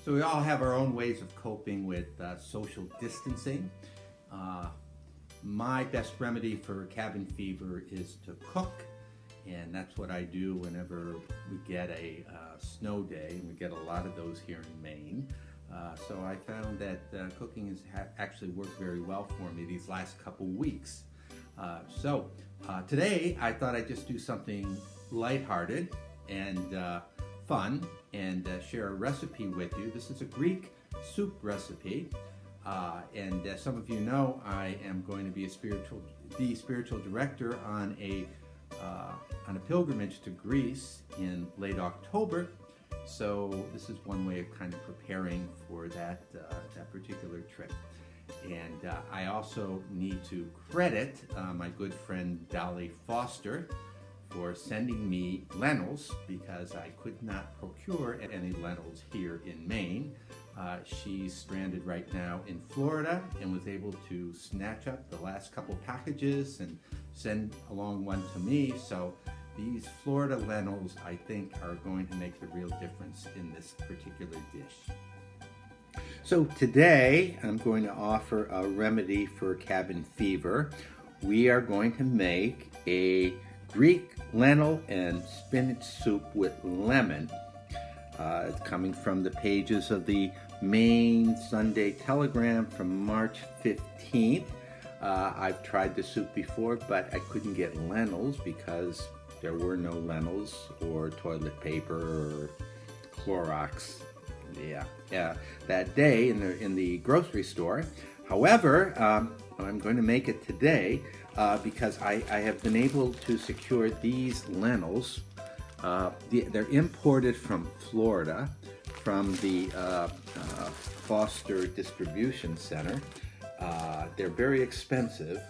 So we all have our own ways of coping with social distancing. My best remedy for cabin fever is to cook, and that's what I do whenever we get a snow day, and we get a lot of those here in Maine. So I found that cooking has actually worked very well for me these last couple weeks. So today I thought I'd just do something lighthearted and fun and share a recipe with you. This is a Greek soup recipe, and as some of you know, I am going to be the spiritual director on a pilgrimage to Greece in late October. So this is one way of kind of preparing for that particular trip. And I also need to credit my good friend Dolly Foster for sending me lentils, because I could not procure any lentils here in Maine. She's stranded right now in Florida and was able to snatch up the last couple packages and send along one to me. So these Florida lentils, I think, are going to make the real difference in this particular dish. So today I'm going to offer a remedy for cabin fever. We are going to make a Greek lentil and spinach soup with lemon. It's coming from the pages of the Maine Sunday Telegram from March 15th. I've tried the soup before, but I couldn't get lentils because there were no lentils or toilet paper or Clorox. Yeah, that day in the grocery store. However, I'm going to make it today because I have been able to secure these lentils. They're imported from Florida, from the Foster Distribution Center. They're very expensive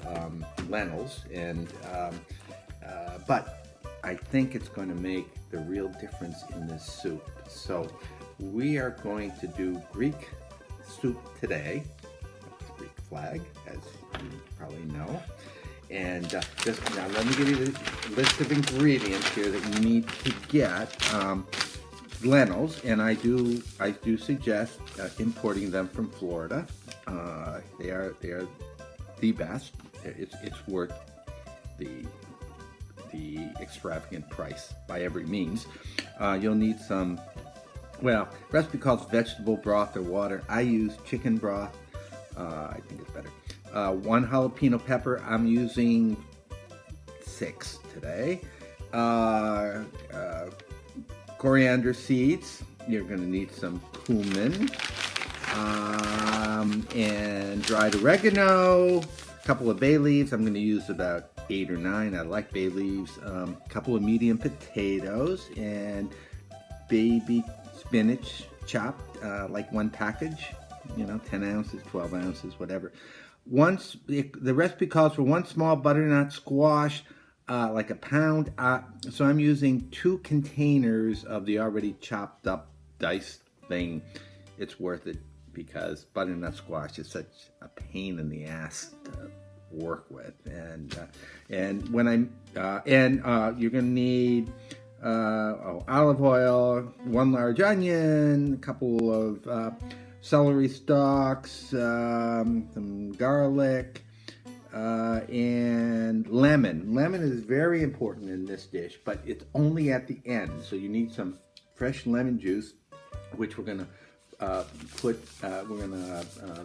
lentils, and but I think it's going to make the real difference in this soup. So we are going to do Greek soup today. That's Greek flag, as you probably know. And just now, let me give you the list of ingredients here that you need to get. Lentils, and I do suggest importing them from Florida. They are the best. It's worth the extravagant price by every means. You'll need some. Well, recipe calls vegetable broth or water. I use chicken broth. I think it's better. 1 jalapeno pepper. I'm using 6 today. Coriander seeds. You're going to need some cumin. And dried oregano. A couple of bay leaves. I'm going to use about 8 or 9. I like bay leaves. A couple of medium potatoes. And baby spinach chopped, like 1 package, 10 ounces, 12 ounces, whatever. The recipe calls for 1 small butternut squash, like a pound. So I'm using 2 containers of the already chopped up, diced thing. It's worth it because butternut squash is such a pain in the ass to work with. And when you're gonna need olive oil, 1 large onion, a couple of celery stalks, some garlic, and lemon. Lemon is very important in this dish, but it's only at the end. So you need some fresh lemon juice, which we're gonna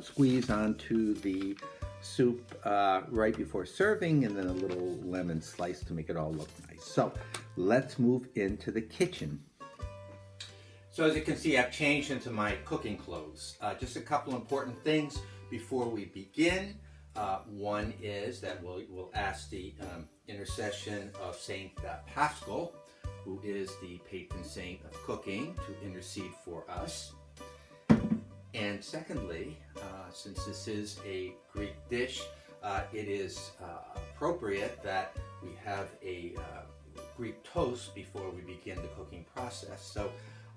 squeeze onto the soup right before serving, and then a little lemon slice to make it all look nice. So let's move into the kitchen. So as you can see, I've changed into my cooking clothes. Just a couple important things before we begin. One is that we'll ask the intercession of Saint Paschal, who is the patron saint of cooking, to intercede for us. And secondly, since this is a Greek dish, it is appropriate that we have a Greek toast before we begin the cooking process. So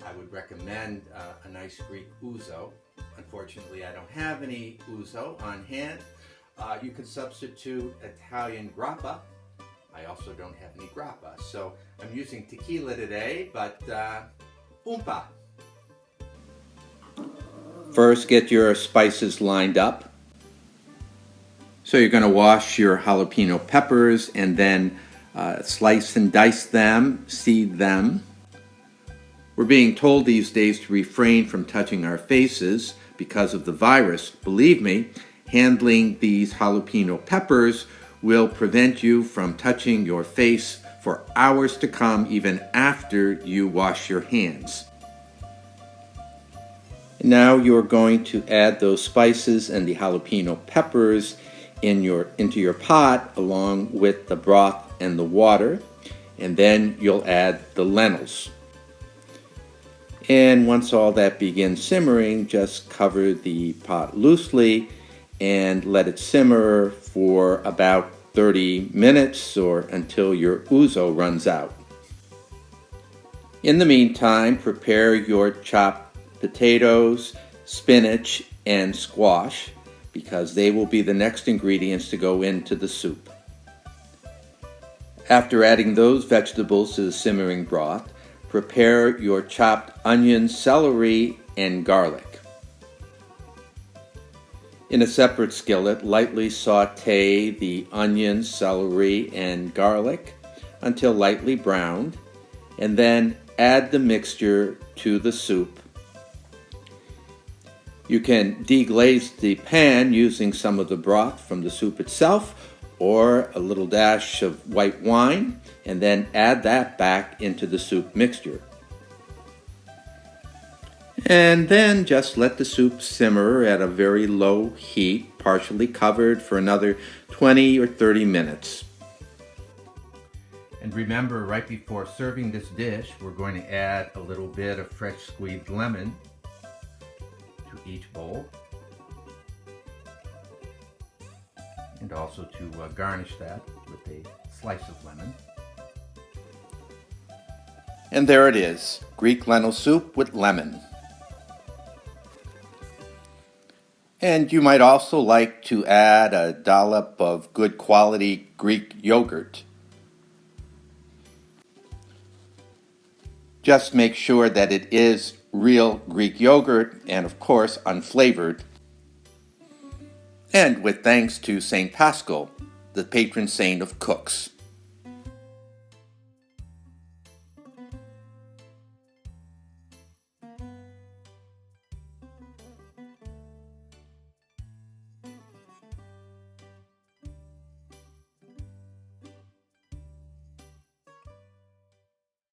I would recommend a nice Greek ouzo. Unfortunately, I don't have any ouzo on hand. You can substitute Italian grappa. I also don't have any grappa. So I'm using tequila today, but umpa. First, get your spices lined up. So you're going to wash your jalapeno peppers and then slice and dice them, seed them. We're being told these days to refrain from touching our faces because of the virus. Believe me, handling these jalapeno peppers will prevent you from touching your face for hours to come, even after you wash your hands. Now you're going to add those spices and the jalapeno peppers into your pot along with the broth and the water, and then you'll add the lentils. And once all that begins simmering, just cover the pot loosely and let it simmer for about 30 minutes or until your ouzo runs out. In the meantime, prepare your chopped potatoes, spinach, and squash, because they will be the next ingredients to go into the soup. After adding those vegetables to the simmering broth, prepare your chopped onions, celery, and garlic. In a separate skillet, lightly saute the onions, celery, and garlic until lightly browned, and then add the mixture to the soup. You can deglaze the pan using some of the broth from the soup itself or a little dash of white wine, and then add that back into the soup mixture. And then just let the soup simmer at a very low heat, partially covered, for another 20 or 30 minutes. And remember, right before serving this dish, we're going to add a little bit of fresh squeezed lemon to each bowl, and also to garnish that with a slice of lemon. And there it is, Greek lentil soup with lemon. And you might also like to add a dollop of good quality Greek yogurt. Just make sure that it is real Greek yogurt and, of course, unflavored. And with thanks to St. Paschal, the patron saint of cooks.